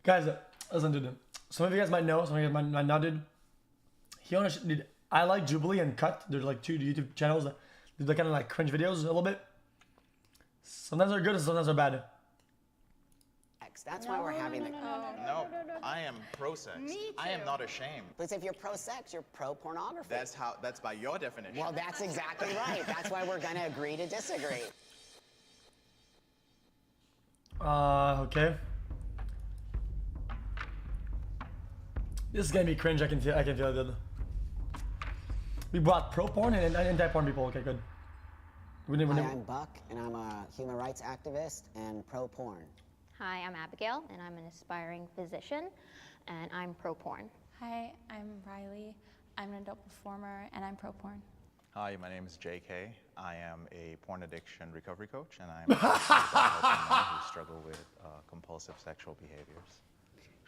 Guys, listen, dude. Some of you guys might know, some of you guys might not, dude. Dude, I like Jubilee and Cut. They're like two YouTube channels that do the kind of like cringe videos a little bit. Sometimes they're good, sometimes they're bad. That's why we're having the... No, I am pro-sex. Me too. I am not ashamed. Because if you're pro-sex, you're pro-pornography. That's by your definition. Well, that's exactly right. That's why we're going to agree to disagree. Okay. This is gonna be cringe. I can feel it. We brought pro porn and anti-porn people. Okay, good. Hi, I'm Buck, and I'm a human rights activist and pro-porn. Hi, I'm Abigail, and I'm an aspiring physician, and I'm pro-porn. Hi, I'm Riley. I'm an adult performer, and I'm pro-porn. Hi, my name is JK. I am a porn addiction recovery coach, and I'm helping men who struggle with compulsive sexual behaviors.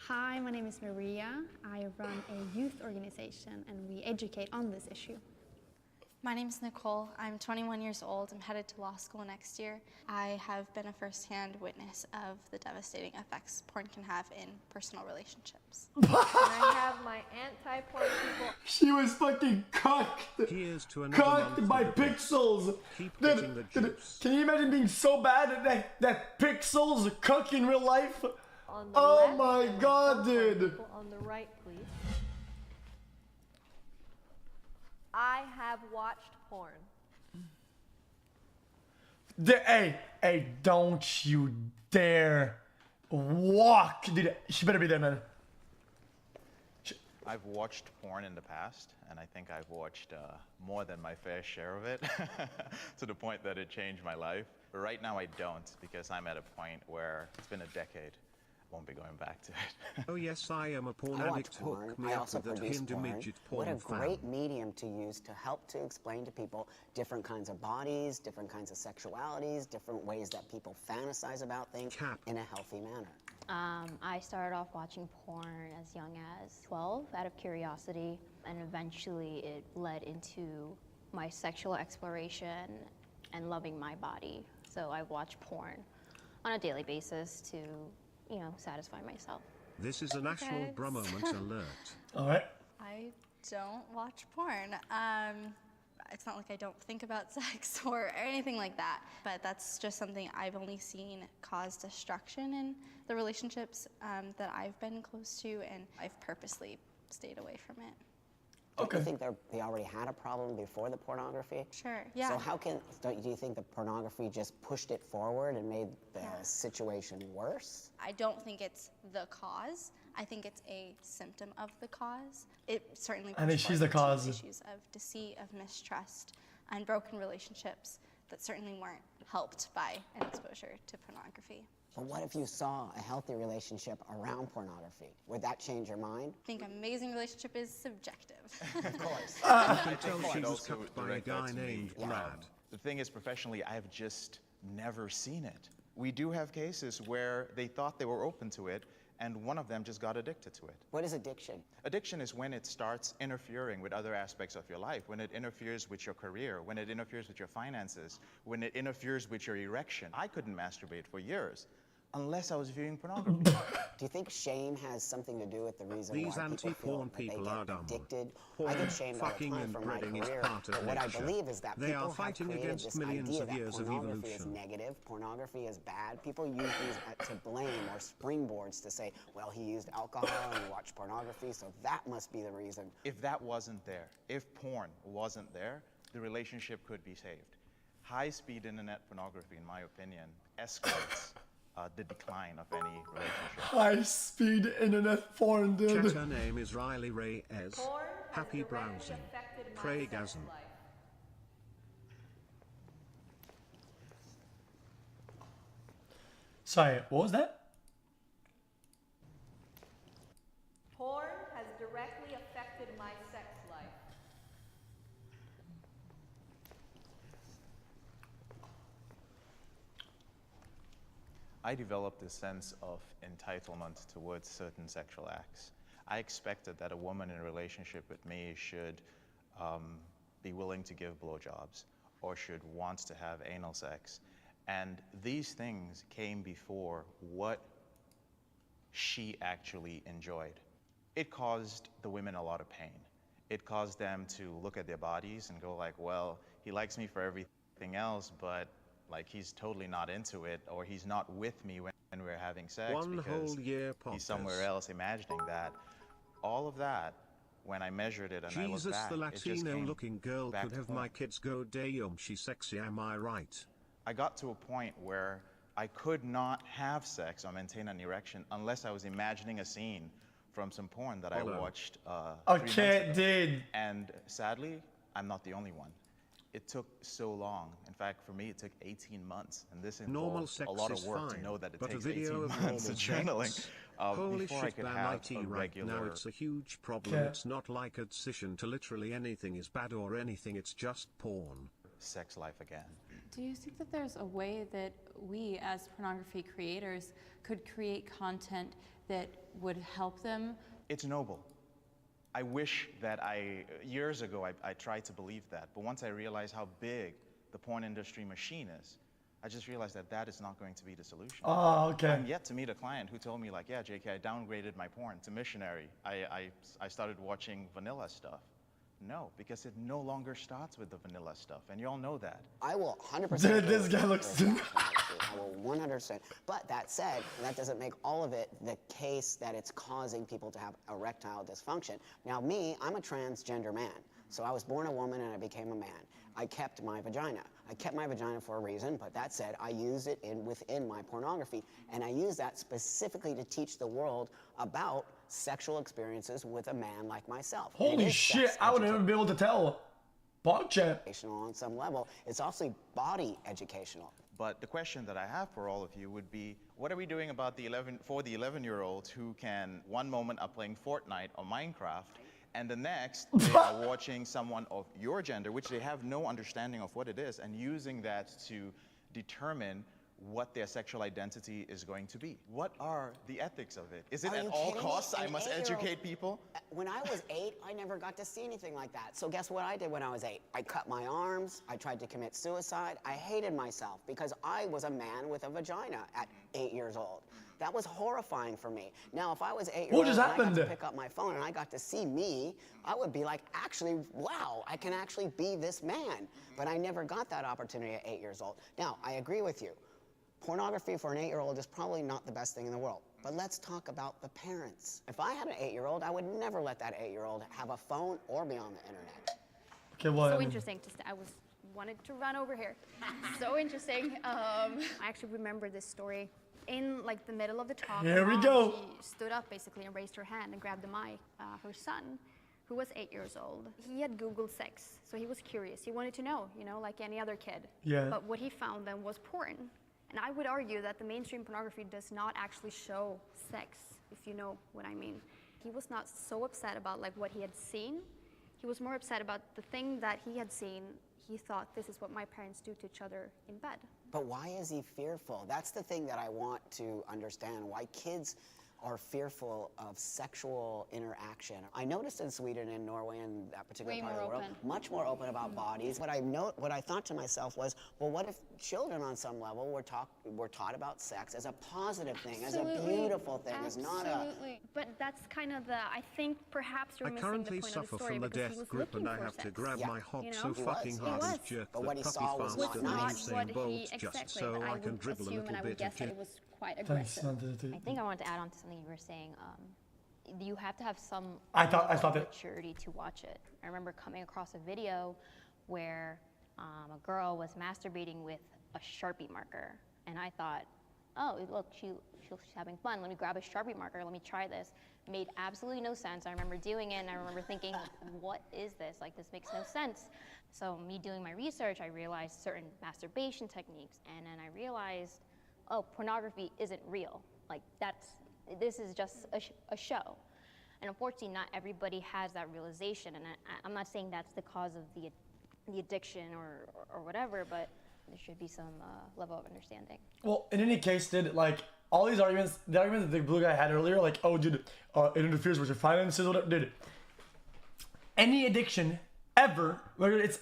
Hi, my name is Maria. I run a youth organization and we educate on this issue. My name is Nicole. I'm 21 years old. I'm headed to law school next year. I have been a first-hand witness of the devastating effects porn can have in personal relationships. And I have my anti-porn people. She was fucking cucked. Here's to another Cucked by Pixels. Keep getting the juice. Can you imagine being so bad that Pixels cuck in real life? On the Oh left, my and god, some porn dude. people on the right, please. I have watched porn. Hey, don't you dare walk. Dude, she better be there, man. I've watched porn in the past, and I think I've watched more than my fair share of it, to the point that it changed my life. But right now I don't, because I'm at a point where it's been a decade. Won't be going back to it. Oh yes, I am a porn I watch addict. porn. Hook me I up also with that produce Hinder porn. midget What porn a great fan. medium to use to help to explain to people different kinds of bodies, different kinds of sexualities, different ways that people fantasize about things in a healthy manner. I started off watching porn as young as 12 out of curiosity, and eventually it led into my sexual exploration and loving my body. So I watch porn on a daily basis to, you know, satisfy myself. This is a national Guys. bra moment alert. All right. I don't watch porn. It's not like I don't think about sex or anything like that, but that's just something I've only seen cause destruction in the relationships that I've been close to, and I've purposely stayed away from it. Don't you think they already had a problem before the pornography? Sure, yeah. So do you think the pornography just pushed it forward and made the situation worse? I don't think it's the cause. I think it's a symptom of the cause. It certainly I think pushed she's the forward cause. issues of deceit, of mistrust, and broken relationships that certainly weren't helped by an exposure to pornography. But what if you saw a healthy relationship around pornography? Would that change your mind? I think amazing relationship is subjective. Of course. I can tell I'd she was also cuffed by a direct that guy to me. named Brad. The thing is, professionally, I've just never seen it. We do have cases where they thought they were open to it, and one of them just got addicted to it. What is addiction? Addiction is when it starts interfering with other aspects of your life, when it interferes with your career, when it interferes with your finances, when it interferes with your erection. I couldn't masturbate for years unless I was viewing pornography. Do you think shame has something to do with the reason These why people feel anti-porn that they people get are dumb. addicted? Porn, I get shamed all the fucking time and for my breeding is career, part of but what I nature. believe is that They people are have fighting created against this millions idea of that years of pornography is evolution. negative, pornography is bad. People use these to blame or springboards to say, well, he used alcohol and he watched pornography, so that must be the reason. If that wasn't there, if porn wasn't there, the relationship could be saved. High-speed internet pornography, in my opinion, escalates the decline of any relationship. High-speed internet porn, dude. Chat, her name is Riley Ray Ez. Porn has Happy directly browsing. affected my Pray sex gasm. life. Sorry, what was that? Porn has directly affected my sex life. I developed a sense of entitlement towards certain sexual acts. I expected that a woman in a relationship with me should be willing to give blowjobs or should want to have anal sex. And these things came before what she actually enjoyed. It caused the women a lot of pain. It caused them to look at their bodies and go like, well, he likes me for everything else, but like he's totally not into it, or he's not with me when we're having sex One because whole year he's somewhere podcast. else imagining that. All of that, when I measured it and I looked Jesus, back, the it just Latino came looking girl back could to have porn. my kids go damn, she's sexy, am I right? I got to a point where I could not have sex or maintain an erection unless I was imagining a scene from some porn that I Hello. watched 3 months Okay, ago. dude. And sadly, I'm not the only one. It took so long. In fact, for me, it took 18 months. And this Normal involves sex a lot is of work fine, to know that it but a takes video 18 of months of normal journaling sex? Holy before I shit, could ban have IT a right regular... now, it's a huge problem. Okay. It's not like a decision to literally anything is bad or anything, it's just porn. sex life again. Do you think that there's a way that we as pornography creators could create content that would help them? It's noble. I wish that years ago, I tried to believe that. But once I realized how big the porn industry machine is, I just realized that that is not going to be the solution. Oh, okay. I'm yet to meet a client who told me like, yeah, JK, I downgraded my porn to missionary. I started watching vanilla stuff. No, because it no longer starts with the vanilla stuff, and you all know that. I will 100%. Dude, this guy looks. I will 100%. But that said, that doesn't make all of it the case that it's causing people to have erectile dysfunction. Now, me, I'm a transgender man. So I was born a woman and I became a man. I kept my vagina. I kept my vagina for a reason, but that said, I use it within my pornography. And I use that specifically to teach the world about sexual experiences with a man like myself. And it Holy is shit, sex I would never be able to tell. PogChamp. educational on some level. It's also body educational. But the question that I have for all of you would be, what are we doing about the 11-year-olds who can, one moment are playing Fortnite or Minecraft, and the next they are watching someone of your gender, which they have no understanding of what it is, and using that to determine what their sexual identity is going to be. What are the ethics of it? Is it Are at you all kidding me? costs I An must 8-year-old educate people? When I was 8, I never got to see anything like that. So guess what I did when I was 8? I cut my arms, I tried to commit suicide. I hated myself because I was a man with a vagina at 8 years old. That was horrifying for me. Now, if I was 8 years What old just and I got happened? to pick up my phone and I got to see me, I would be like, actually, wow, I can actually be this man. But I never got that opportunity at 8 years old. Now, I agree with you. Pornography for an 8-year-old is probably not the best thing in the world. But let's talk about the parents. If I had an 8-year-old, I would never let that 8-year-old have a phone or be on the internet. Okay, well. So interesting. I wanted to run over here. So interesting. I actually remember this story. In like the middle of the talk, Here we Mom, go. She stood up basically and raised her hand and grabbed the mic. Her son, who was 8 years old, he had Googled sex, so he was curious. He wanted to know, like any other kid. Yeah. But what he found then was porn. And I would argue that the mainstream pornography does not actually show sex, if you know what I mean. He was not so upset about like what he had seen. He was more upset about the thing that he had seen. He thought, this is what my parents do to each other in bed. But why is he fearful? That's the thing that I want to understand, why kids are fearful of sexual interaction. I noticed in Sweden and Norway and that particular Way part of more the world, open. much more open about bodies. What I thought to myself was, well, what if children on some level were taught about sex as a positive thing, as a beautiful thing, as not a... Absolutely. But that's kind of I think perhaps you're I missing currently the point of the suffer story from the because he death was grip and looking I for have to sex. grab Yeah. my hob You so know? fucking He hard was. and jerk But the what he puppy saw was faster not than nice. Usain what Bolt he just exactly, so but I can would dribble a assume and little I would bit guess of that kid. it was quite Thanks, aggressive. Santa. I think I wanted to add on to something you were saying. You have to have some I thought level of it. maturity to watch it. I remember coming across a video where a girl was masturbating with a Sharpie marker, and I thought, oh, look, she's having fun. Let me grab a Sharpie marker. Let me try this. Made absolutely no sense. I remember doing it, and I remember thinking, what is this? Like, this makes no sense. So me doing my research, I realized certain masturbation techniques, and then I realized, oh, pornography isn't real. Like, this is just a show. And unfortunately, not everybody has that realization. And I'm not saying that's the cause of the addiction or whatever, but there should be some level of understanding. Well, in any case, like, all these arguments, the argument that the blue guy had earlier, like, oh, dude, it interferes with your finances, whatever, dude. Any addiction ever, whether it's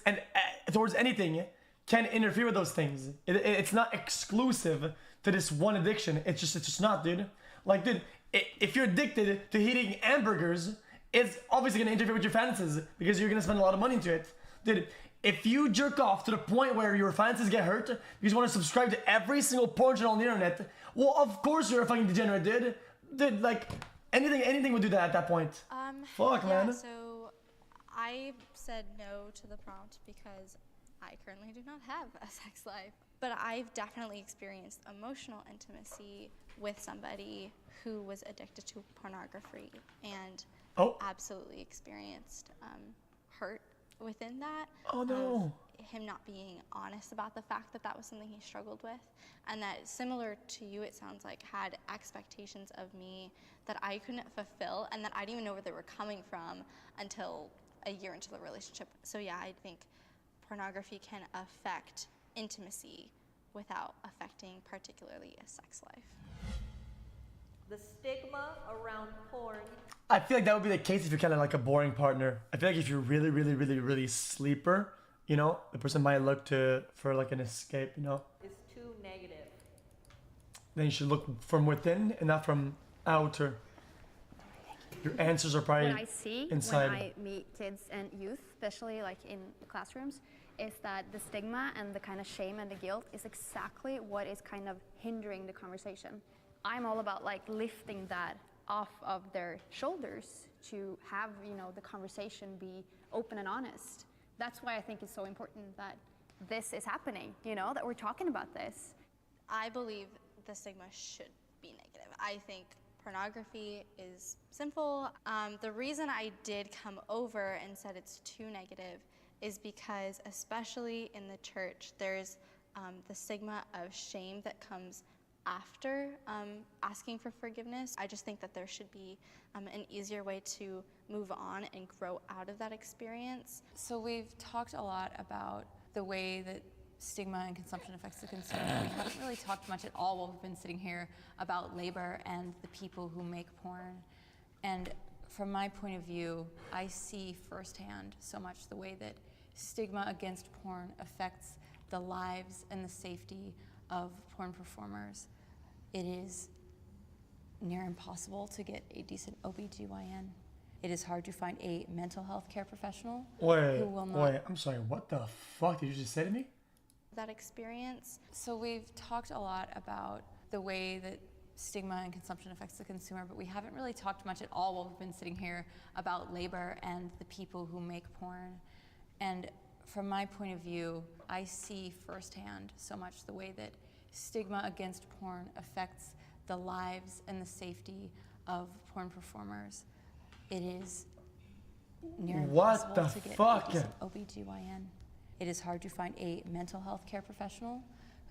towards anything, can interfere with those things. It's not exclusive to this one addiction. It's just not, dude. Like, dude, if you're addicted to eating hamburgers, it's obviously gonna interfere with your finances because you're gonna spend a lot of money into it. Dude, if you jerk off to the point where your finances get hurt because you want to subscribe to every single porn channel on the internet, well, of course you're a fucking degenerate, dude. Dude, like, anything would do that at that point. Fuck, yeah, man. So I said no to the prompt because I currently do not have a sex life. But I've definitely experienced emotional intimacy with somebody who was addicted to pornography and absolutely experienced hurt within that. Oh no. Him not being honest about the fact that that was something he struggled with, and that, similar to you, it sounds like, had expectations of me that I couldn't fulfill and that I didn't even know where they were coming from until a year into the relationship. So yeah, I think pornography can affect intimacy without affecting particularly a sex life. The stigma around porn. I feel like that would be the case if you're kind of like a boring partner. I feel like if you're really sleeper, you know, the person might look for like an escape, you know. Is too negative. Then you should look from within and not from outer. Your answers are probably What I see inside. when I meet kids and youth, especially like in classrooms, is that the stigma and the kind of shame and the guilt is exactly what is kind of hindering the conversation. I'm all about like lifting that off of their shoulders to have, you know, the conversation be open and honest. That's why I think it's so important that this is happening, you know, that we're talking about this. I believe the stigma should be negative. I think pornography is sinful. The reason I did come over and said it's too negative is because, especially in the church, there's the stigma of shame that comes after asking for forgiveness. I just think that there should be an easier way to move on and grow out of that experience. So we've talked a lot about the way that stigma and consumption affects the consumer. We haven't really talked much at all while we've been sitting here about labor and the people who make porn. And from my point of view, I see firsthand so much the way that stigma against porn affects the lives and the safety of porn performers. It is near impossible to get a decent OB/GYN. It is hard to find a mental health care professional who will not... Wait, I'm sorry, what the fuck did you just say to me? That experience. So we've talked a lot about the way that stigma and consumption affects the consumer, but we haven't really talked much at all while we've been sitting here about labor and the people who make porn. And from my point of view, I see firsthand so much the way that stigma against porn affects the lives and the safety of porn performers. It is near impossible to get a decent OB/GYN. It is hard to find a mental health care professional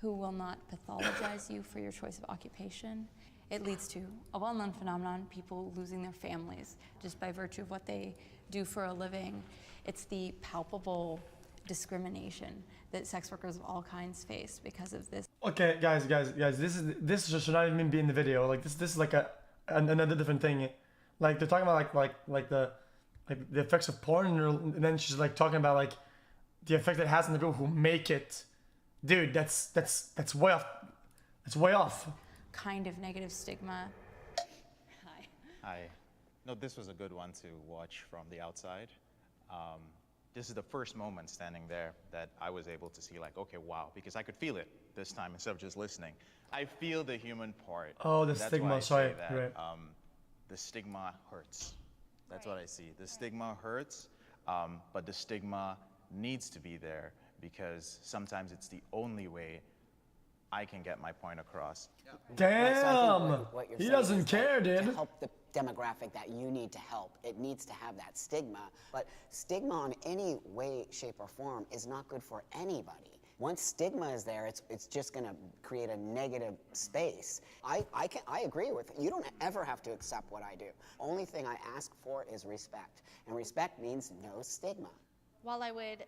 who will not pathologize you for your choice of occupation. It leads to a well-known phenomenon, people losing their families just by virtue of what they do for a living. It's the palpable discrimination that sex workers of all kinds face because of this. Okay, guys, this should not even be in the video. Like this is like another different thing. Like they're talking about like the effects of porn, and then she's like talking about like the effect it has on the people who make it. Dude, that's way off. That's way off. Kind of negative stigma. Hi. No, this was a good one to watch from the outside. This is the first moment standing there that I was able to see, like, okay, wow, because I could feel it this time instead of just listening. I feel the human part. Oh, the That's stigma, why I sorry. say that, Right. the stigma hurts. That's what I see. The stigma hurts, but the stigma needs to be there because sometimes it's the only way I can get my point across. Damn! So I think what you're He saying doesn't is care, that dude. To help the demographic that you need to help, it needs to have that stigma. But stigma in any way, shape, or form is not good for anybody. Once stigma is there, it's just going to create a negative space. I agree with you. You don't ever have to accept what I do. Only thing I ask for is respect, and respect means no stigma. While I would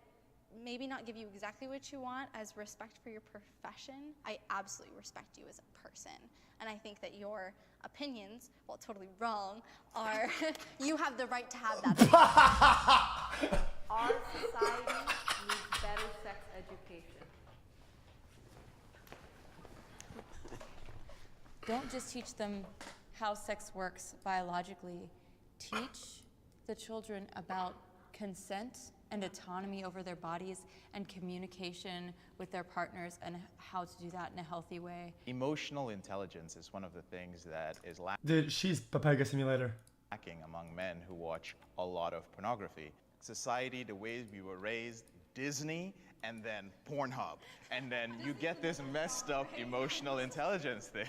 maybe not give you exactly what you want as respect for your profession, I absolutely respect you as a person. And I think that your opinions, while totally wrong, are you have the right to have that. Our society needs better sex education. Don't just teach them how sex works biologically, teach the children about consent and autonomy over their bodies and communication with their partners and how to do that in a healthy way. Emotional intelligence is one of the things that is Dude, she's Papega Simulator. lacking among men who watch a lot of pornography. Society, the way we were raised, Disney, and then Pornhub. And then you get this messed up emotional intelligence thing.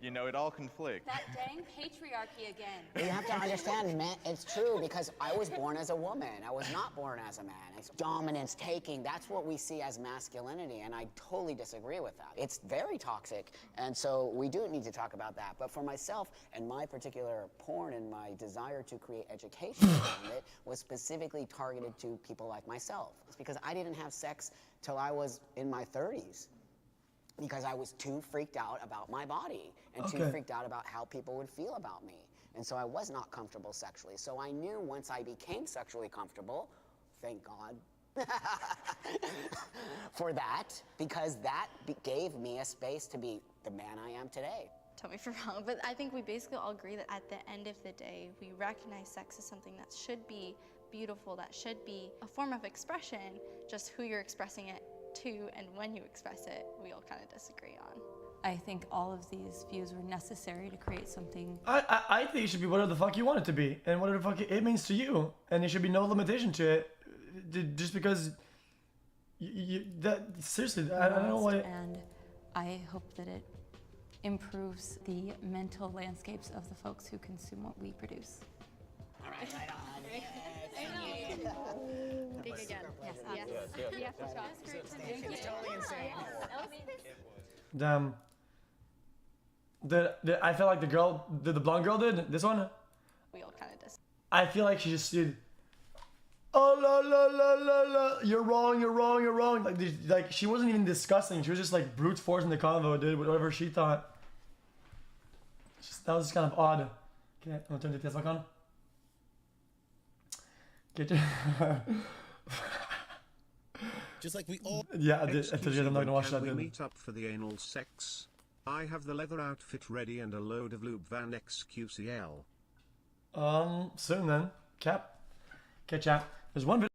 You know, it all conflicts. That dang patriarchy again. You have to understand, man, it's true because I was born as a woman. I was not born as a man. It's dominance, taking, that's what we see as masculinity, and I totally disagree with that. It's very toxic, and so we do need to talk about that. But for myself and my particular porn and my desire to create education around it was specifically targeted to people like myself. It's because I didn't have sex till I was in my 30s. Because I was too freaked out about my body and too freaked out about how people would feel about me. And so I was not comfortable sexually. So I knew once I became sexually comfortable, thank God for that, because that gave me a space to be the man I am today. Tell me if you're wrong, but I think we basically all agree that at the end of the day, we recognize sex as something that should be beautiful, that should be a form of expression, just who you're expressing it to and when you express it, we all kind of disagree on. I think all of these views were necessary to create something. I think it should be whatever the fuck you want it to be, and whatever the fuck it means to you, and there should be no limitation to it, just because seriously, I don't know why. And I hope that it improves the mental landscapes of the folks who consume what we produce. All right, right on. Big again. Yes. It's totally insane. Damn. I feel like the blonde girl did this one. We all kind of disagree. I feel like she just did. Oh la la la la la! You're wrong. You're wrong. You're wrong. Like she wasn't even discussing. She was just like brute forcing the convo, dude. Whatever she thought. That was just kind of odd. Okay, I'm gonna turn the TS back on. Get your. Just like we all. Yeah, I told you I'm not gonna watch that. We meet up for the anal sex. I have the leather outfit ready and a load of lube van xQcl. Soon then. Cap. Okay, chat. There's one video.